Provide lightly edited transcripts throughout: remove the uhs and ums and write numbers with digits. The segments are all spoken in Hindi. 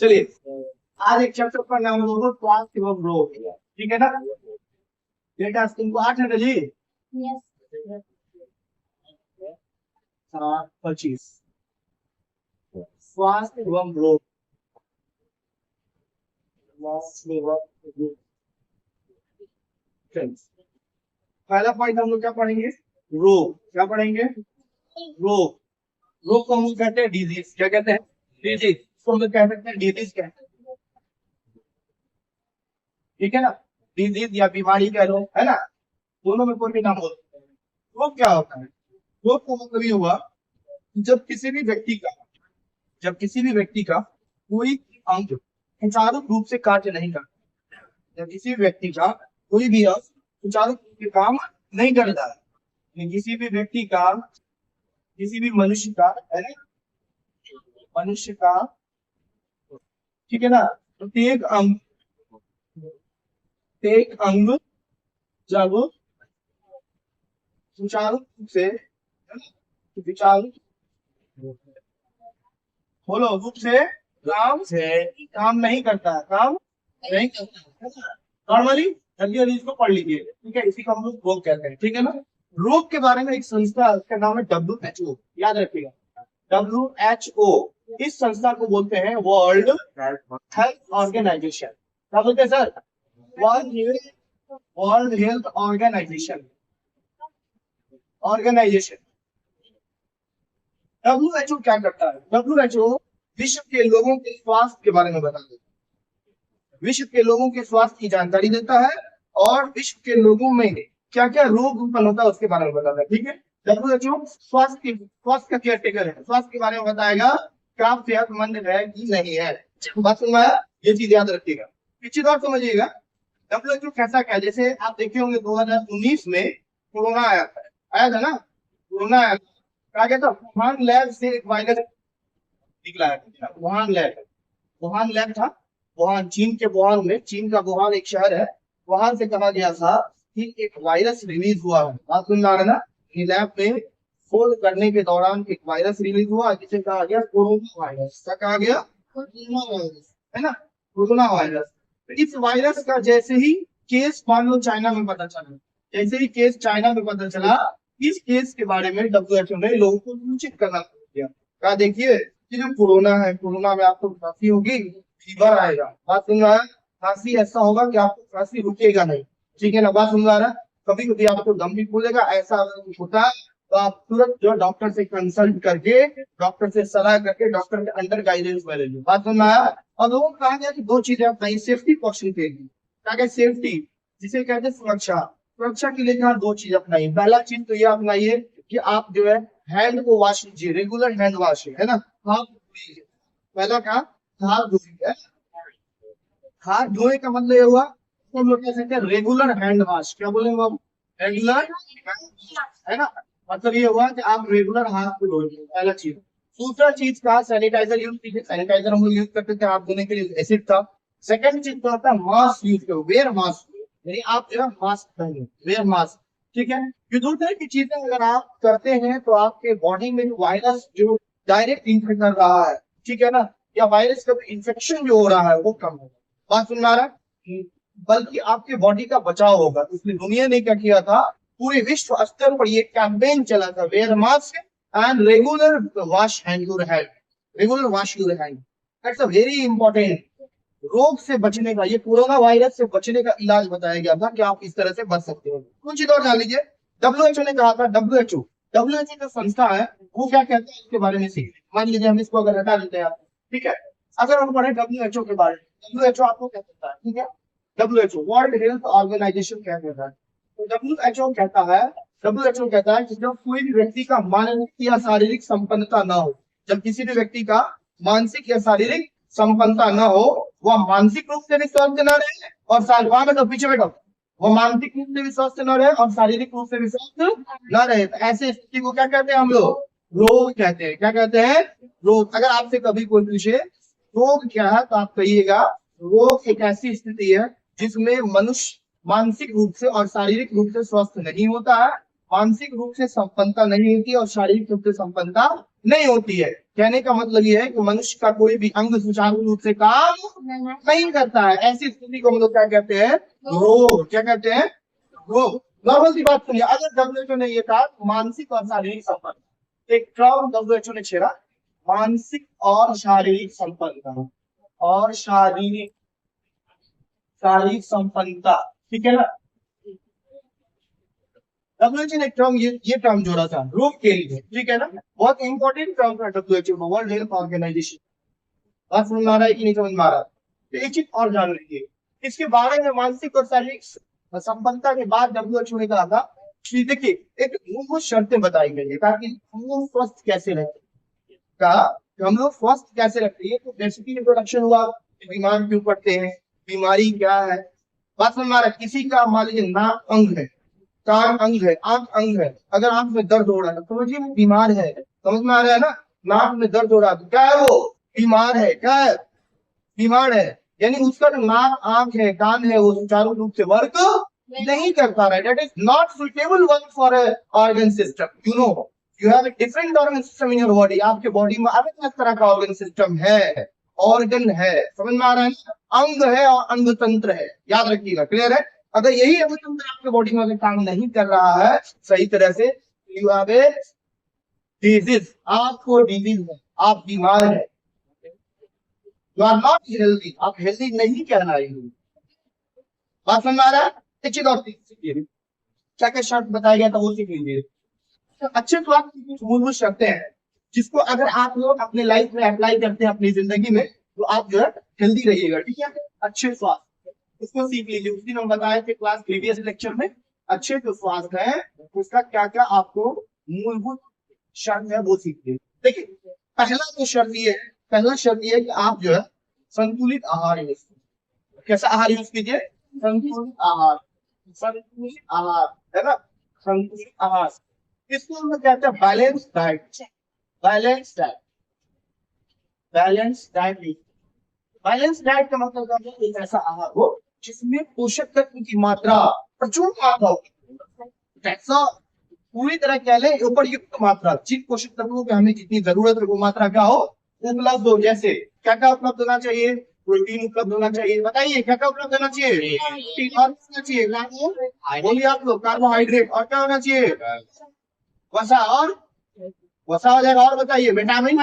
चलिए आज एक चैप्टर पढ़ना हम लोगों को स्वास्थ्य एवं रोग, ठीक है ना। ये टास्क तुमको 8 है ना जी। हाँ 25 स्वास्थ्य एवं रोग। पहला पॉइंट हम लोग क्या पढ़ेंगे, रोग। क्या पढ़ेंगे, रोग। रोग को हम लोग कहते हैं डिजीज। क्या कहते हैं, डिजीज। तो हम लोग कह सकते हैं डिजीज क्या है, ठीक है ना। डिजीज या बीमारी कह लो, है ना, दोनों में कोई भी नाम हो सकता है। रोग क्या होता है, रोग का मतलब ये हुआ जब किसी भी व्यक्ति का, जब किसी भी व्यक्ति का कोई अंग सुचारू रूप से कार्य नहीं करता, जब किसी व्यक्ति का कोई भी अंग सुचारू रूप से काम नहीं करता है, किसी भी व्यक्ति का, किसी भी मनुष्य का, है ना, मनुष्य का, ठीक है ना, प्रत्येक अंग, प्रत्येक अंग जब सुचारू रूप से, सुचारू बोलो रूप से काम नहीं करता है, काम नहीं करता है नॉर्मली। जल्दी जल्दी इसको पढ़ लीजिए, ठीक है। इसी को हम लोग रोग कहते हैं, ठीक है ना। रोग के बारे में एक संस्था, उसका नाम है WHO, याद रखिएगा WHO। इस संस्था को बोलते हैं वर्ल्ड हेल्थ ऑर्गेनाइजेशन। क्या बोलते हैं sir, world health organization, organization. WHO क्या करता है, WHO विश्व के लोगों के स्वास्थ्य के बारे में बताता है, विश्व के लोगों के स्वास्थ्य की जानकारी देता है और विश्व के लोगों में क्या क्या रोग उत्पन्न होता है उसके बारे में बताता है, ठीक है। WHO स्वास्थ्य का केयर टेकर है, स्वास्थ्य के बारे में बताएगा कि आप सेहतमंद है कि नहीं है। बात सुन रहा है, ये चीज याद रखिएगा। एक चीज और समझिएगा, WHO कैसा क्या, जैसे आप देखे होंगे 2019 में कोरोना आया था, ना, कोरोना आया था। क्या कहता, वुहान लैब से एक वायरस निकला है, वुहान लैब, वुहान लैब था, वुहान चीन के वुहान में, चीन का वुहान एक शहर है, वहां से कहा गया था कि एक वायरस रिलीज हुआ है। आप सुन रहे हैं ना, लैब में खोज करने के दौरान एक वायरस रिलीज हुआ जिसे कहा गया कोरोना वायरस। क्या कहा गया, कोरोना वायरस, है ना, कोरोना वायरस। इस वायरस का जैसे ही केस मान लो चाइना में पता चला, जैसे ही केस चाइना में पता चला, इस केस के बारे में WHO ने लोगों को सूचित करना शुरू किया। कहा देखिए कि जो कोरोना है, कोरोना में आपको खांसी होगी, फीवर आएगा। बात सुन रहा है, खांसी ऐसा होगा कि आपको खांसी रुकेगा नहीं, ठीक है ना। बात सुन रहा है, कभी कभी आपको दम भी फूलेगा, ऐसा कुछ होता है तो आप तुरंत जो डॉक्टर से कंसल्ट करके, डॉक्टर से सलाह करके, डॉक्टर के अंडर गाइडेंस में ले लो। बात सुन रहा है। और लोगों को कहा गया कि दो चीजें अपनाई, सेफ्टी क्वेश्चन के लिए क्या कहते, सेफ्टी जिसे कहते हैं सुरक्षा, सुरक्षा के लिए कहा दो चीज अपनाई। पहला चीज तो ये अपनाइए कि आप जो है हैंड को वॉश कीजिए, रेगुलर हैंड वॉश, है ना, हाथ धोइए। पहला कहा हाथ धोइए, हाथ धोने का मतलब ये हुआ तो हम लोग कह सकते हैं रेगुलर हैंड वॉश। क्या बोलेंगे हम, रेगुलर, है ना, मतलब ये हुआ कि आप रेगुलर हाथ को धोइए, पहला चीज। दूसरा चीज का सैनिटाइजर यूज कीजिए, सैनिटाइजर हम लोग यूज करते थे हाथ धोने के लिए, एसिड था। सेकंड चीज तो आता है मास्क यूज करो, वेयर मास्क, यानी आप जो है मास्क पहनिए, वेयर मास्क, ठीक है। ये दो तरह की चीजें अगर आप करते हैं तो आपके बॉडी में वायरस जो डायरेक्ट इन्फेक्ट कर रहा है, ठीक है ना, या वायरस का इन्फेक्शन जो हो रहा है वो कम होगा। बात सुन रहा है, बल्कि आपके बॉडी का बचाव होगा। इसलिए दुनिया ने क्या किया था, पूरे विश्व स्तर पर ये कैंपेन चला था, wear mask and regular wash hand your hand, regular wash your hand, that's a very important. रोग से बचने का, ये कोरोना वायरस से बचने का इलाज बताया गया था कि आप इस तरह से बच सकते हो। कुछ चीज और जान लीजिए, WHO ने कहा था, WHO जो संस्था है वो क्या कहता है इसके बारे में सीखिए। मान लीजिए हम इसको अगर हटा देते हैं, ठीक है, अगर हम पढ़े WHO के बारे में, WHO आपको क्या कहता है, ठीक है, WHO वर्ल्ड हेल्थ ऑर्गेनाइजेशन क्या कहता है, तो WHO कहता है, WHO कहता है कि जब कोई भी व्यक्ति का मानसिक या शारीरिक संपन्नता ना हो, जब किसी भी व्यक्ति का मानसिक या शारीरिक संपन्नता न हो, वह मानसिक रूप से भी स्वस्थ न रहे और वहां में पीछे बैठो, वो मानसिक रूप से भी स्वस्थ न रहे और शारीरिक रूप से भी स्वस्थ न रहे, तो ऐसे स्थिति को क्या कहते हैं हम लोग, रोग कहते हैं। क्या कहते हैं, रोग। अगर आपसे कभी कोई पूछे रोग क्या है तो आप कहिएगा रोग एक ऐसी स्थिति है जिसमें मनुष्य मानसिक रूप से और शारीरिक रूप से स्वस्थ नहीं होता है, मानसिक रूप से संपन्नता नहीं होती और शारीरिक रूप से संपन्नता नहीं होती है। कहने का मतलब ये है कि मनुष्य का कोई भी अंग सुचारू रूप से काम नहीं करता है, ऐसी स्थिति को हम लोग क्या कहते हैं, रोग। क्या कहते हैं, रोग। नॉर्मल सी बात सुनिए, अगर डब्ल्यूएचओ ने ये कहा मानसिक और शारीरिक संपन्न, एक टर्म डब्ल्यूएचओ ने छेड़ा, मानसिक और शारीरिक संपन्नता और शारीरिक शारीरिक संपन्नता, ठीक है ना। डब्ल्यूएचओ ने टर्म ये टर्म जोड़ा था रोग के लिए, ठीक है ना। बहुत इंपॉर्टेंट टर्म था डब्ल्यूएचओ, वर्ल्ड हेल्थ ऑर्गेनाइजेशन। बात समझ में आ रहा है कि नहीं समझ में आ रहा है, तो एक चीज और जान लीजिए इसके बारे में। मानसिक और शारीरिक संपन्नता के बाद डब्ल्यूएचओ ने कहा था कि देखिए एक मूलभूत शर्तें बताई गई है ताकि हम लोग स्वस्थ कैसे रहते, कहा कि हम लोग स्वस्थ कैसे रखते हैं। तो जैसे कि इंट्रोडक्शन हुआ, बीमार क्यों पड़ते हैं, बीमारी क्या है। बात समझ में आ रहा है, किसी का मान लीजिए नाक अंग है, कान अंग है, आंख अंग है, अगर आंख में दर्द हो रहा है तो समझिए वो बीमार है। समझ में आ रहा है ना, नाक में दर्द हो रहा है तो क्या है, वो बीमार है। क्या है, बीमार है। यानी उसका जो नाक आंख है कान है वो सुचारू रूप से वर्क नहीं कर पा रहा है, that is not suitable work for organ system. You know you have a different organ system in your body, आपके बॉडी में अलग अलग तरह का ऑर्गन सिस्टम है, ऑर्गन है। समझ में आ रहा है ना, अंग है और अंग तंत्र है, याद रखिएगा, क्लियर है। अगर यही अंग तंत्र आपके बॉडी में अगर काम नहीं कर रहा है सही तरह से, यू हैव ए डिजीज, आपको डिजीज है, आप बीमार है, यू आर नॉट हेल्दी, आप हेल्दी नहीं कहना रही हो। बात समझ में आ रहा है। एक चीज और सीखिए, क्या क्या शर्त बताया गया था वो सीख लीजिए। तो अच्छे स्वास्थ्य की कुछ मूलभूत शर्तें हैं जिसको अगर आप लोग अपने लाइफ में अप्लाई करते हैं अपनी जिंदगी में तो आप जो है हेल्दी रहिएगा, ठीक है। अच्छे स्वास्थ्य, इसको सीख लीजिए। उस दिन हम बताए थे क्लास प्रीवियस लेक्चर में, अच्छे जो स्वास्थ्य है उसका क्या क्या आपको मूलभूत शर्त है वो सीखिए। देखिए पहला जो शर्त ये है, पहला शर्त ये है कि आप जो है संतुलित आहार यूज कीजिए। कैसा आहार यूज कीजिए, संतुलित आहार, संतुलित आहार है ना, संतुलित आहार। इसको हम लोग कहते हैं balance diet, balance diet, balance diet. Balance diet का मतलब क्या है, एक ऐसा आहार हो जिसमें पोषक तत्व की मात्रा प्रचुर मात्रा हो, जैसा पूरी तरह कह ले उपयुक्त मात्रा, जिन पोषक तत्वों की हमें जितनी जरूरत है वो मात्रा क्या हो, उपलब्ध हो। जैसे क्या क्या उपलब्ध होना चाहिए, प्रोटीन उपलब्ध होना चाहिए, बताइए क्या क्या उपलब्ध होना चाहिए, प्रोटीन और होना चाहिए, बोलिए आप लोग, कार्बोहाइड्रेट, और क्या होना चाहिए, वसा, और वसा हो जाएगा, और बताइए विटामिन,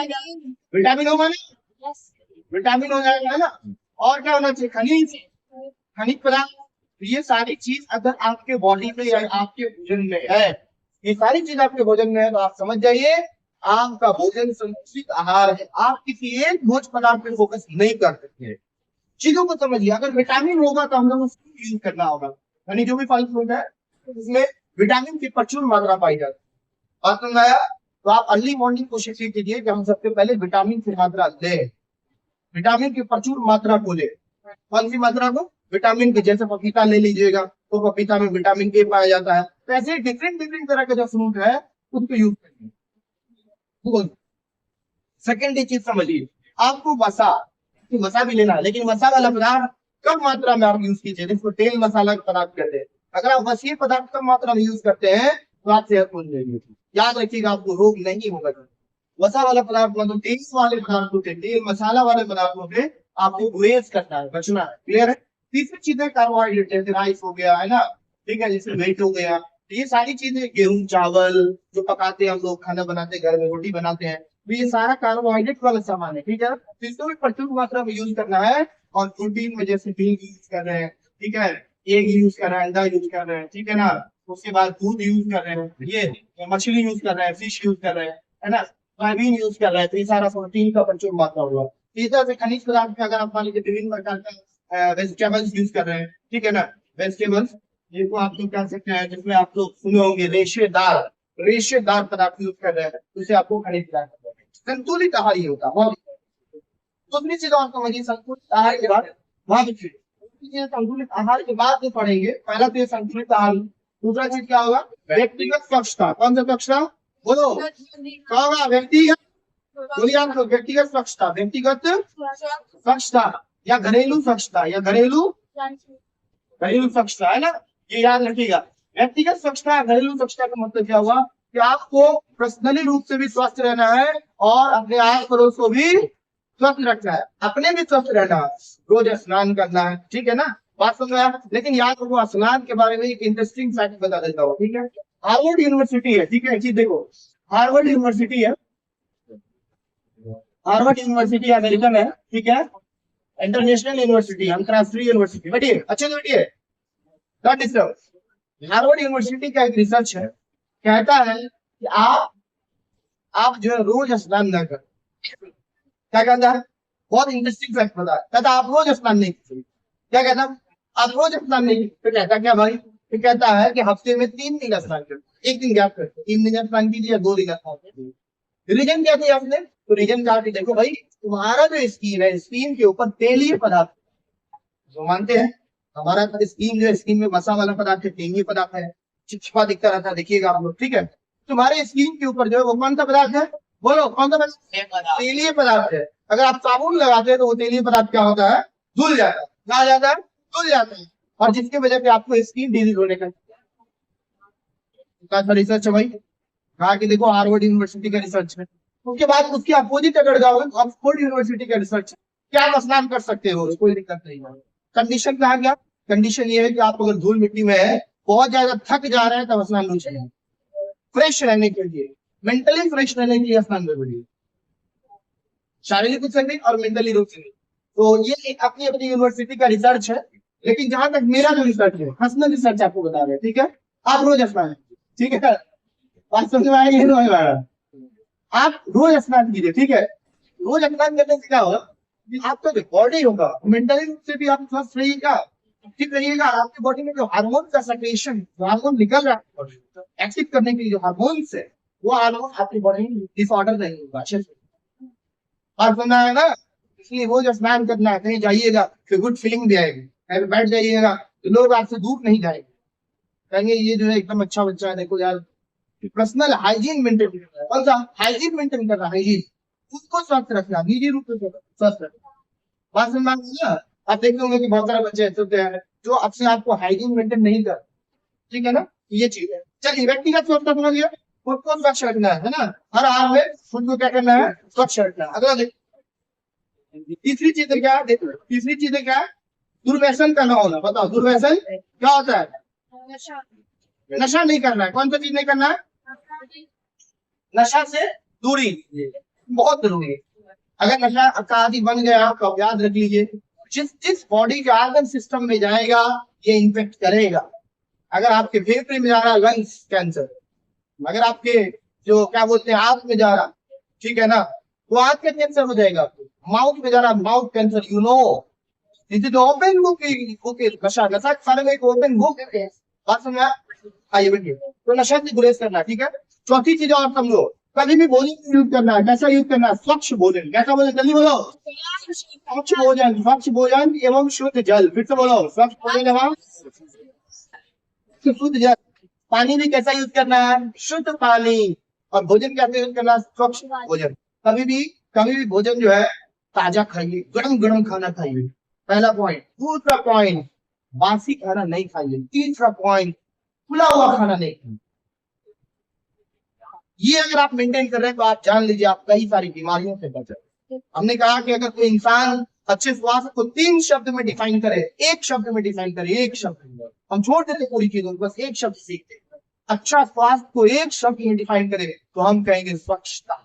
विटामिन होगा ना, विटामिन हो जाएगा है ना, और क्या होना चाहिए, खनिज, खनिज पदार्थ। ये सारी चीज अगर आपके बॉडी में या आपके भोजन में है, ये सारी चीज आपके भोजन में है तो आप समझ जाइए आपका भोजन संतुलित आहार है। आप किसी एक भोज पदार्थ पे फोकस नहीं कर सकते, चीजों को समझिए। अगर विटामिन होगा तो हम लोग उसको यूज करना होगा, यानी जो भी फल फ्रूट है उसमें विटामिन की प्रचुर मात्रा पाई जाती है। बात समझ आया। तो आप अर्ली मॉर्निंग कोशिश कीजिए कि हम सबसे पहले विटामिन की मात्रा लें, विटामिन की प्रचुर मात्रा को ले। कौन सी मात्रा को, विटामिन की। जैसे पपीता ले लीजिएगा तो पपीता में विटामिन ए पाया जाता है, तो ऐसे डिफरेंट डिफरेंट तरह का जो फ्रूट है उसको यूज करिए। सेकेंड चीज समझिए, आपको वसा, वसा भी लेना है, लेकिन वसा वाला पदार्थ कम मात्रा में आप यूज कीजिए, जिसको तेल मसाला पदार्थ कहते हैं। अगर आप वसीय पदार्थ कम मात्रा में यूज करते हैं तो आप सेहतमंद रहेंगे। याद रखिएगा आपको रोग नहीं होगा। वसा वाला पदार्थ मतलब तेल वाले पदार्थों से, तेल मसाला वाले पदार्थों से आपको गुरेज करना है, बचना है, क्लियर है। तीसरी चीज है कार्बोहाइड्रेट, जैसे राइस हो गया है ना, ठीक है, जैसे वेट हो गया, ये सारी चीजें, गेहूं चावल जो पकाते हैं हम लोग, खाना बनाते हैं घर में, रोटी बनाते हैं, तो ये सारा कार्बोहाइड्रेट वाला सामान है, ठीक है। तो इसको भी प्रचुर मात्रा में यूज करना है। और प्रोटीन में जैसे बीन यूज कर रहे हैं, ठीक है, एग यूज कर रहे हैं, अंडा यूज कर रहे हैं, ठीक है ना, उसके बाद दूध यूज कर रहे हैं, ये मछली यूज कर रहे हैं, फिश यूज कर रहे हैं, है ना, सोयाबीन यूज कर रहे हैं, तो ये सारा प्रोटीन का प्रचुर मात्रा हुआ। तीसरा से खनिज पदार्थ में अगर आप मान लीजिए विभिन्न प्रकार का वेजिटेबल्स यूज कर रहे हैं, ठीक है ना, वेजिटेबल्स जिनको आप लोग कह सकते हैं, जिसमें आप लोग सुने होंगे रेशेदार, रेशेदार पदार्थ यूज कर रहे हैं, तो इसे आपको खनिज पदार्थ कहते हैं। संतुलित आहार ही होता है। दूसरी चीज और समझिए, संतुलित आहार के बाद संतुलित आहार के बाद जो पढ़ेंगे, पहला तो ये संतुलित आहार, दूसरा चीज क्या होगा, व्यक्तिगत स्वच्छता। कौन सा स्वच्छता, बोलो क्या होगा, व्यक्तिगत, बोलिए आप लोग, व्यक्तिगत स्वच्छता, व्यक्तिगत स्वच्छता या घरेलू स्वच्छता, या घरेलू स्वच्छता, है ना, ये याद रखिएगा। व्यक्तिगत स्वच्छता, घरेलू स्वच्छता का मतलब क्या हुआ कि आपको पर्सनली रूप से भी स्वस्थ रहना है और अपने आस पड़ोस को भी स्वस्थ रखना है, अपने भी स्वस्थ रहना है, रोज स्नान करना है, ठीक है ना, बात समझ में आया। लेकिन याद रखो स्नान के बारे में एक इंटरेस्टिंग फैक्ट बता देता हूँ, ठीक है। हार्वर्ड यूनिवर्सिटी है, ठीक है, चीज देखो, हार्वर्ड यूनिवर्सिटी है, हार्वर्ड यूनिवर्सिटी अमेरिकन है, ठीक है, इंटरनेशनल यूनिवर्सिटी, अंतरराष्ट्रीय यूनिवर्सिटी, बैठिए अच्छे से बैठिए, नॉट डिस्टर्ब। हार्वर्ड यूनिवर्सिटी का एक रिसर्च है, कहता है कि आप जो है रोज स्नान न करें, क्या कहता है, बहुत इंटरेस्टिंग फैक्ट बता है, कहता आप रोज स्नान नहीं करें, क्या कहता है, आप रोज स्नान नहीं करें, तो कहता क्या भाई, तो कहता है कि हफ्ते में 3 दिन स्नान करें, एक दिन गैप करके 3 दिन स्नान कीजिए या 2 दिन स्नान कीजिए। रीजन क्या दिया आपने, तो रीजन कहा कि देखो भाई तुम्हारा जो स्किन है, स्किन के ऊपर तेलीय पदार्थ, जो मानते हैं हमारा स्किन जो है, स्किन में वसा वाला पदार्थ है, तेलीय पदार्थ है, चिपचिपा दिखता रहता है, देखिएगा आप लोग, ठीक है। तुम्हारे स्किन के ऊपर जो है वो कौन सा पदार्थ है, बोलो कौन सा पदार्थ, तेलीय पदार्थ है। अगर आप साबुन लगाते हैं तो वो तेलीय पदार्थ क्या होता है, धुल जाता है, कहा जाता है, धुल जाता है, और जिसकी वजह से आपको स्किन डिजीज होने का रिसर्च है भाई, कहा कि देखो हार्वर्ड यूनिवर्सिटी का रिसर्च है। उसके बाद उसकी अपोजिट अगर जाओगे तो ऑक्सफोर्ड यूनिवर्सिटी का रिसर्च है, क्या आप स्नान कर सकते हो, कोई दिक्कत नहीं है। कंडीशन कहा गया, कंडीशन ये है कि आप अगर धूल मिट्टी में है, बहुत ज्यादा थक जा रहे हैं, तब स्नान नहीं चाहिए, फ्रेश रहने के लिए, मेंटली फ्रेश रहने के लिए स्नान जरूरी है, शारीरिक रूप से भी और मेंटली रूप से भी। तो ये एक अपनी अपनी यूनिवर्सिटी का रिसर्च है, लेकिन जहां तक मेरा जो रिसर्च है, पर्सनल रिसर्च आपको बता रहे हैं, ठीक है, आप रोज स्नान, ठीक है, बात समझ में आएगी, समझ में आएगा, आप रोज स्नान कीजिए, ठीक है। रोज स्नान करने से क्या होगा, आपका जो बॉडी होगा मेंटली रूप से भी आप स्वस्थ रहिएगा, ठीक रहिएगा, आपकी बॉडी में जो हार्मोन का सेक्रेशन, जो हार्मोन निकल रहा है एक्टिव करने के लिए जो हार्मोन्स है, वो हार्मोन आपकी बॉडी में डिसऑर्डर नहीं होगा, अच्छे से बात सुनना है ना। इसलिए रोज स्नान करना है, कहीं जाइएगा फिर गुड फीलिंग भी आएगी, कहीं बैठ जाइएगा तो लोग आपसे दूर नहीं जाएंगे, कहेंगे ये जो है एकदम अच्छा बच्चा है, देखो यार पर्सनल हाइजीन मेंटेन कर रहा है, कौन सा हाइजीन मेंटेन कर रहा है, हाइजीन, उसको स्वस्थ रखना, निजी रूप से स्वस्थ रखना, बात समझ में आ गई ना। आप देखते होंगे कि बहुत सारे बच्चे ऐसे होते हैं जो अपने आप को हाइजीन मेंटेन नहीं कर, ठीक है ना, ये चीज है। चलिए व्यक्तिगत स्वच्छता समझ लिया, खुद को स्वच्छ रखना है ना, हर हाल में खुद को क्या करना है, स्वच्छ रखना है। अगला देखिए, तीसरी चीज क्या है, देखो तीसरी चीज क्या है, दुर्व्यसन का ना होना, बताओ दुर्व्यसन क्या होता है, नशा नहीं करना है, कौन सा चीज नहीं करना है, नशा से दूरी, बहुत जरूरी है। अगर नशा का आदि बन गया तो आप याद रख लीजिए, जिस बॉडी के ऑर्गन सिस्टम में जाएगा ये इन्फेक्ट करेगा। अगर आपके फेफड़े में जा रहा लंग्स कैंसर, अगर आपके जो क्या बोलते हैं आंख में जा रहा, ठीक है ना, तो आंख का कैंसर हो जाएगा, माउथ में जा रहा mouth cancer, you know this is open book, नशा नशा खाने में एक ओपन बुक है, बात समझ में आइए बैठिए। तो नशा से गुरेज करना, ठीक है। चौथी चीज और समझो, कभी भी भोजन यूज करना है, कैसा यूज करना है, स्वच्छ भोजन, कैसा भोजन, जल्दी बोलो, स्वच्छ भोजन, स्वच्छ भोजन एवं शुद्ध जल, फिर से बोलो, स्वच्छ भोजन एवं शुद्ध जल। पानी भी कैसा यूज करना है, शुद्ध पानी, और भोजन कैसे यूज करना है, स्वच्छ भोजन। कभी भी भोजन जो है ताजा खाइए, गरम गरम खाना खाइए, पहला पॉइंट। दूसरा पॉइंट, बासी खाना नहीं खाइए। तीसरा पॉइंट, खुला हुआ खाना नहीं खाइए। ये अगर आप मेंटेन कर रहे हैं तो आप जान लीजिए आप कई सारी बीमारियों से बच रहे। हमने कहा कि अगर कोई इंसान अच्छे स्वास्थ्य को 3 शब्द में डिफाइन करे, एक शब्द में डिफाइन करे, एक शब्द, हम छोड़ देते पूरी चीजों को, बस एक शब्द सीखते। अच्छा स्वास्थ्य को एक शब्द में डिफाइन करें तो हम कहेंगे स्वच्छता।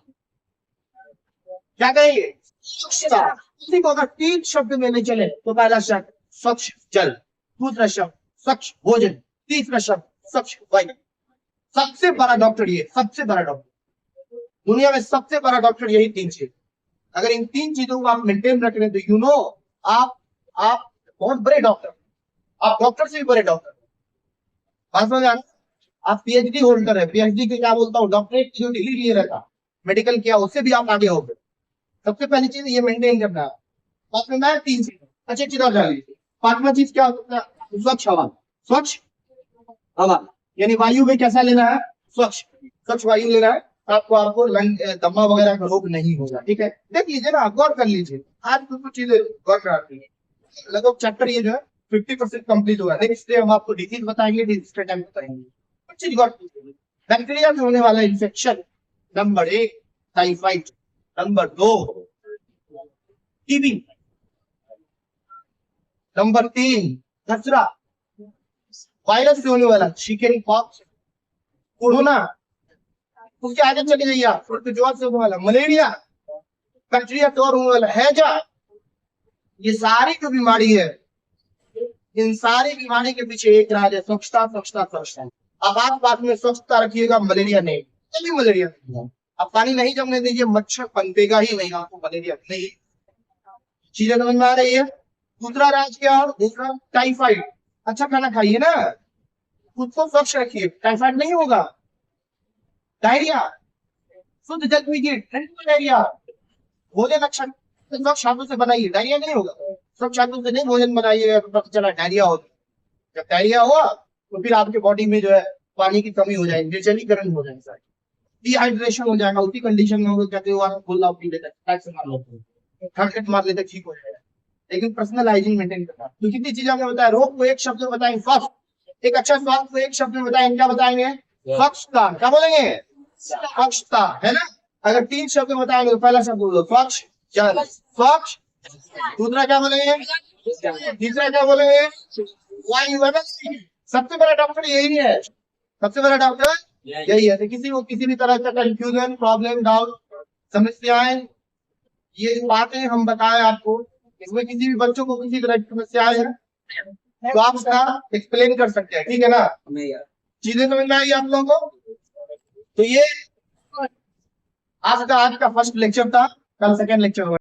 क्या कहेंगे, स्वच्छता। किसी को अगर 3 शब्द में नहीं चले तो पहला शब्द स्वच्छ जल, दूसरा शब्द स्वच्छ भोजन, तीसरा शब्द स्वच्छ वायु। सबसे बड़ा डॉक्टर ये, सबसे बड़ा डॉक्टर दुनिया में, सबसे बड़ा डॉक्टर यही 3 चीज। अगर इन 3 चीजों को आप मेंटेन रख रहे हैं तो यू नो आप बहुत बड़े डॉक्टर, आप डॉक्टर से भी बड़े डॉक्टर। बात समझ आना, आप पीएचडी होल्डर है, पीएचडी के क्या बोलता हूँ, डॉक्टरेट की जो डिग्री लिए रहता, मेडिकल किया, उससे भी आप आगे हो गए। सबसे पहली चीज ये मेंटेन करना है। बात में 3 चीज अच्छी चीज और जान लीजिए। 5वां चीज क्या होता है, स्वच्छ हवा, स्वच्छ हवा यानी वायु में कैसा लेना है, स्वच्छ वायु लेना है, आपको दमा वगैरह का रोग नहीं होगा, ठीक है। देख लीजिए ना, गौर कर लीजिए, आज कुछ चीजें गौर कराती है। लगभग चैप्टर ये जो है 50% कंप्लीट हुआ। नेक्स्ट डे हम आपको डिजीज बताएंगे, डिजीज का टाइम बताएंगे। कुछ चीज गौर कीजिए, बैक्टीरिया से होने वाला infection number 1 typhoid, number 2 TB, number 3 खसरा, वायरस से होने वाला चिकन पॉक्स, कोरोना, उसके आगे चले जाइए आप, ज्वर से होने वाला मलेरिया, बैक्टीरिया तौर होने वाला हैजा। ये सारी जो बीमारी है, इन सारी बीमारी के पीछे एक राज है, स्वच्छता स्वच्छता स्वच्छता। अब आप बात में स्वच्छता रखिएगा, मलेरिया नहीं, कभी मलेरिया नहीं। अब पानी नहीं जमने दीजिए, मच्छर पनपेगा ही नहीं, आपको मलेरिया नहीं। चीजें समझ में आ रही है। दूसरा राज क्या और दूसरा टाइफाइड। अच्छा खाना खाइए ना, खुद को स्वच्छ रखिए, टाइफाइड नहीं होगा। डायरिया, शुद्ध जल पीजिए, डायरिया, भोजन अच्छा स्वच्छ हाथों से बनाइए, डायरिया नहीं होगा। स्वच्छ हाथों से नहीं भोजन बनाइए, पता चला डायरिया होगा। जब डायरिया हुआ तो फिर आपके बॉडी में जो है पानी की कमी हो जाएगी, निर्जलीकरण हो जाएगा, डिहाइड्रेशन हो जाएगा। उसी कंडीशन में कहते हो आप फुल आउट पी लेते हैं, थर्ड मार लेते, ठीक हो जाएगा। लेकिन पर्सनल हाइजीन मेंटेन करना। तो कितनी चीजें हमने बताया, रोग को एक शब्द में बताएंगे स्वास्थ्य, एक अच्छा स्वास्थ्य को एक शब्द में बताएंगे, क्या बताएंगे? स्वच्छता। क्या बोलेंगे? स्वच्छता, है ना। अगर 3 शब्द में बताएंगे तो पहला शब्द बोलो स्वच्छ जल, स्वच्छ। दूसरा क्या बोलेंगे? तीसरा क्या बोलेंगे? वायु। सबसे बड़ा डॉक्टर यही है, सबसे बड़ा डॉक्टर यही है। तो किसी को किसी भी तरह का कंफ्यूजन, प्रॉब्लम, डाउट, समस्याएं, ये जो बातें हम बताएं आपको, इसमें किसी भी बच्चों को किसी तरह की समस्याएं है तो आप उसका एक्सप्लेन कर सकते हैं, ठीक है ना। चीजें समझ में आई आप लोगों को। तो ये आज का फर्स्ट लेक्चर था, कल सेकेंड लेक्चर होगा।